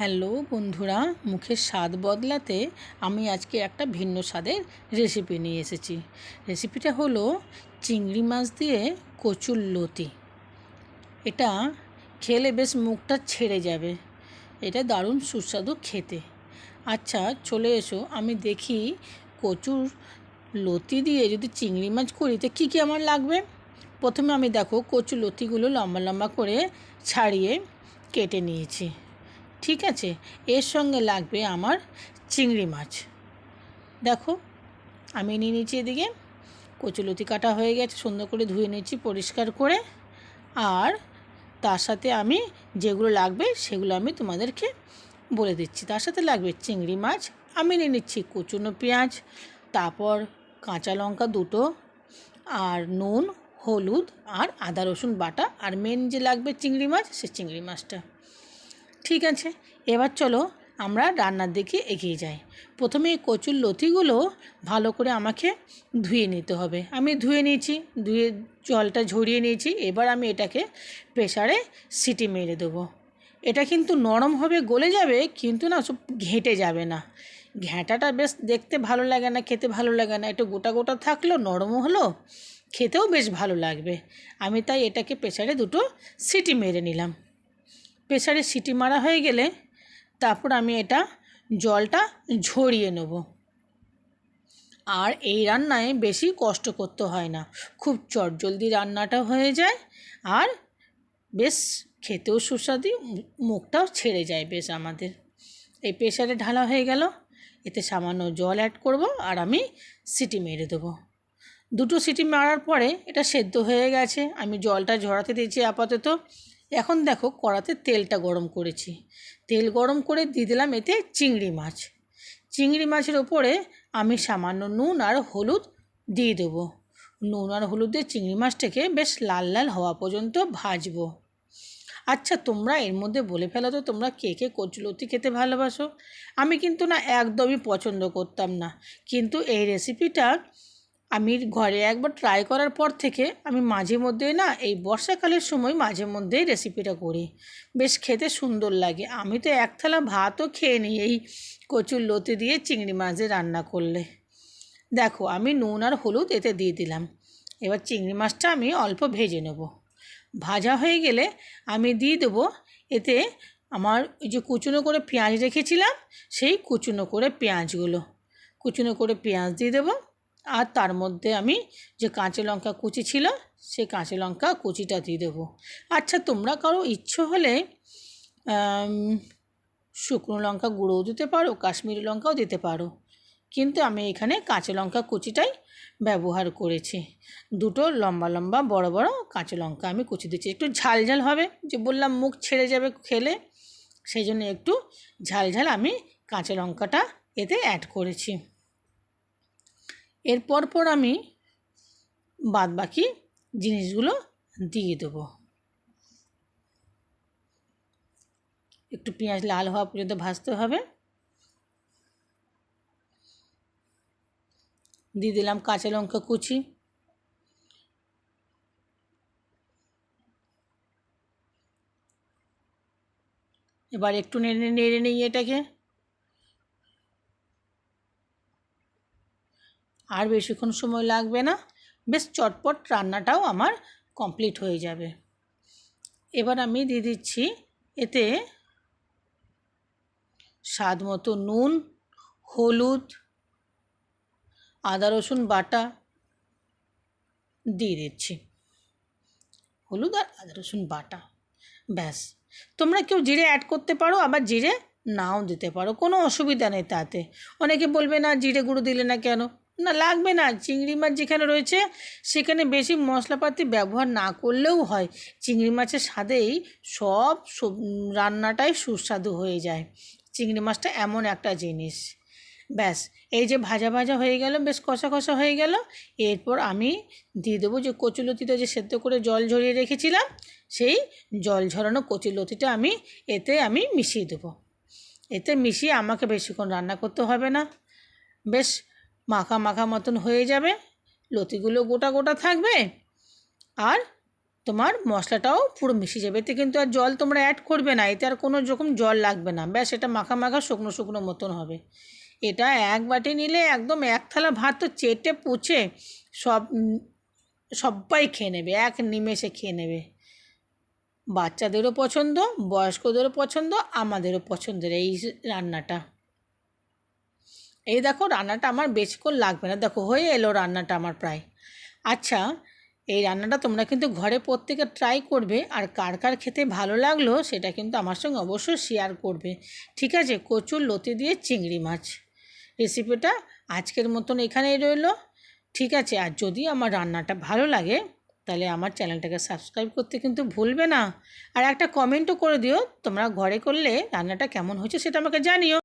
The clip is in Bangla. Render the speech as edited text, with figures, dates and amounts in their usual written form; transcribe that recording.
হ্যালো বন্ধুরা, মুখের স্বাদ বদলাতে আমি আজকে একটা ভিন্ন স্বাদের রেসিপি নিয়ে এসেছি। রেসিপিটা হলো চিংড়ি মাছ দিয়ে কচুর লতি। এটা খেলে বেশ মুখটা ছেড়ে যাবে। এটা দারুণ সুস্বাদু খেতে। আচ্ছা চলে এসো, আমি দেখি কচুর লতি দিয়ে যদি চিংড়ি মাছ করি তো কী কী আমার লাগবে। প্রথমে আমি দেখো কচুর লতিগুলো লম্বা লম্বা করে ছাড়িয়ে কেটে নিয়েছি। ঠিক আছে, এর সঙ্গে লাগবে আমার চিংড়ি মাছ। দেখো আমি নিয়ে নিচ্ছি, এদিকে কচুলতি কাটা হয়ে গেছে, সুন্দর করে ধুয়ে নিচ্ছি পরিষ্কার করে। আর তার সাথে আমি যেগুলো লাগবে সেগুলো আমি তোমাদেরকে বলে দিচ্ছি। তার সাথে লাগবে চিংড়ি মাছ, আমি নিয়ে নিচ্ছি কুচনো পেঁয়াজ, তারপর কাঁচা লঙ্কা দুটো, আর নুন, হলুদ আর আদা রসুন বাটা, আর মেন যে লাগবে চিংড়ি মাছ, সে চিংড়ি মাছটা। ঠিক আছে, এবার চলো আমরা রান্নার দিকে এগিয়ে যাই। প্রথমে এই কচুর লতিগুলো ভালো করে আমাকে ধুয়ে নিতে হবে। আমি ধুয়ে নিয়েছি, ধুয়ে জলটা ঝরিয়ে নিয়েছি। এবার আমি এটাকে প্রেসারে সিটি মেরে দেবো। এটা কিন্তু নরম হবে, গলে যাবে, কিন্তু না সব ঘেঁটে যাবে না। ঘ্যাঁটাটা বেশ দেখতে ভালো লাগে না, খেতে ভালো লাগে না। একটু গোটা গোটা থাকলো, নরমও হলো, খেতেও বেশ ভালো লাগবে। আমি তাই এটাকে প্রেসারে দুটো সিটি মেরে নিলাম। প্রেসারে সিটি মারা হয়ে গেলে তারপর আমি এটা জলটা ঝরিয়ে নেব। আর এই রান্নায় বেশি কষ্ট করতে হয় না, খুব চটজলদি রান্নাটা হয়ে যায়, আর বেশ খেতেও সুস্বাদু, মুখটাও ছেড়ে যায় বেশ আমাদের। এই প্রেসারে ঢালা হয়ে গেল, এতে সামান্য জল অ্যাড করব, আর আমি সিটি মেরে দেবো। দুটো সিটি মারার পরে এটা সেদ্ধ হয়ে গেছে। আমি জলটা ঝরাতে দিয়েছি আপাতত। এখন দেখো কড়াতে তেলটা গরম করেছি। তেল গরম করে দিয়ে দিলাম এতে চিংড়ি মাছ। চিংড়ি মাছের ওপরে আমি সামান্য নুন আর হলুদ দিয়ে দেবো। নুন আর হলুদ দিয়ে চিংড়ি মাছটাকে বেশ লাল লাল হওয়া পর্যন্ত ভাজবো। আচ্ছা তোমরা এর মধ্যে বলে ফেলো তো, তোমরা কে কে কচুলতি খেতে ভালোবাসো? আমি কিন্তু না একদমই পছন্দ করতাম না, কিন্তু এই রেসিপিটা আমি ঘরে একবার ট্রাই করার পর থেকে আমি মাঝে মধ্যে না এই বর্ষাকালের সময় মাঝে মধ্যেই রেসিপিটা করি। বেশ খেতে সুন্দর লাগে। আমি তো এক থালা ভাতও খেয়ে নিই এই কচুর লতি দিয়ে চিংড়ি মাছ রান্না করলে। দেখো আমি নুন আর হলুদ এতে দিয়ে দিলাম। এবার চিংড়ি মাছটা আমি অল্প ভেজে নেব। ভাজা হয়ে গেলে আমি দিয়ে দেবো এতে আমার ওই যে কুচনো করে পেঁয়াজ রেখেছিলাম, সেই কুচনো করে পেঁয়াজগুলো, কুচনো করে পেঁয়াজ দিয়ে দেবো। আর তার মধ্যে আমি যে কাঁচা লঙ্কা কুচি ছিল সেই কাঁচা লঙ্কা কুচিটা দিয়ে দেবো। আচ্ছা তোমরা কারো ইচ্ছে হলে শুকনো লঙ্কা গুঁড়োও দিতে পারো, কাশ্মীরি লঙ্কাও দিতে পারো, কিন্তু আমি এখানে কাঁচা লঙ্কা কুচিটাই ব্যবহার করেছি। দুটো লম্বা লম্বা বড় বড় কাঁচা লঙ্কা আমি কুচি দিচ্ছি। একটু ঝাল ঝাল হবে, যে বললাম মুখ ছেড়ে যাবে খেলে, সেই জন্য একটু ঝাল ঝাল আমি কাঁচা লঙ্কাটা এতে অ্যাড করেছি। এরপর আমি বাদ বাকি জিনিসগুলো দিয়ে দেবো। একটু পেঁয়াজ লাল হওয়া পর্যন্ত ভাজতে হবে। দিয়ে দিলাম কাঁচা লঙ্কা কুচি, এবার একটু নেড়ে নেড়ে নিই এটাকে। আর বেশিক্ষণ সময় লাগবে না, বেশ চটপট রান্নাটাও আমার কমপ্লিট হয়ে যাবে। এবার আমি দিয়ে দিচ্ছি এতে স্বাদ মতো নুন, হলুদ, আদা রসুন বাটা দিয়ে দিচ্ছি। হলুদ আর আদা রসুন বাটা, ব্যাস। তোমরা কেউ জিরে অ্যাড করতে পারো, আবার জিরে নাও দিতে পারো, কোনো অসুবিধা নেই তাতে। অনেকে বলবে না জিরে গুঁড়ো দিলে না কেন, না লাগবে না। চিংড়ি মাছ যেখানে রয়েছে সেখানে বেশি মশলাপাতি ব্যবহার না করলেও হয়। চিংড়ি মাছের স্বাদেই সব রান্নাটাই সুস্বাদু হয়ে যায়। চিংড়ি মাছটা এমন একটা জিনিস। ব্যাস, এই যে ভাজা ভাজা হয়ে গেল, বেশ কষা কষা হয়ে গেল। এরপর আমি দিয়ে দেবো যে কচুলতিটা যে সেদ্ধ করে জল ঝরিয়ে রেখেছিলাম, সেই জল ঝরানো কচুলতিটা আমি এতে মিশিয়ে দেবো। এতে মিশিয়ে আমাকে বেশিক্ষণ রান্না করতে হবে না, বেশ মাখা মাখা মতন হয়ে যাবে। লতিগুলো গোটা গোটা থাকবে, আর তোমার মশলাটাও পুরো মিশে যাবে। এতে কিন্তু আর জল তোমরা অ্যাড করবে না, এতে আর কোনো রকম জল লাগবে না, ব্যাস এটা মাখা মাখা শুকনো শুকনো মতন হবে। এটা এক বাটি নিলে একদম এক থালা ভাত তো চেটে পুচে সবাই খেয়ে নেবে, এক নিমেষে খেয়ে নেবে। বাচ্চাদেরও পছন্দ, বয়স্কদেরও পছন্দ, আমাদেরও পছন্দের এই রান্নাটা। এই দেখো রান্নাটা আমার বেশিক্ষণ লাগবে না, দেখো হয়ে এলো রান্নাটা আমার প্রায়। আচ্ছা, এই রান্নাটা তোমরা কিন্তু ঘরে প্রত্যেকে ট্রাই করবে, আর কার কার খেতে ভালো লাগলো সেটা কিন্তু আমার সঙ্গে অবশ্যই শেয়ার করবে। ঠিক আছে, কচুর লতি দিয়ে চিংড়ি মাছ রেসিপিটা আজকের মতন এখানেই রইলো। ঠিক আছে, আর যদি আমার রান্নাটা ভালো লাগে তাহলে আমার চ্যানেলটাকে সাবস্ক্রাইব করতে কিন্তু ভুলবে না, আর একটা কমেন্টও করে দিও তোমরা ঘরে করলে রান্নাটা কেমন হয়েছে সেটা আমাকে জানিও।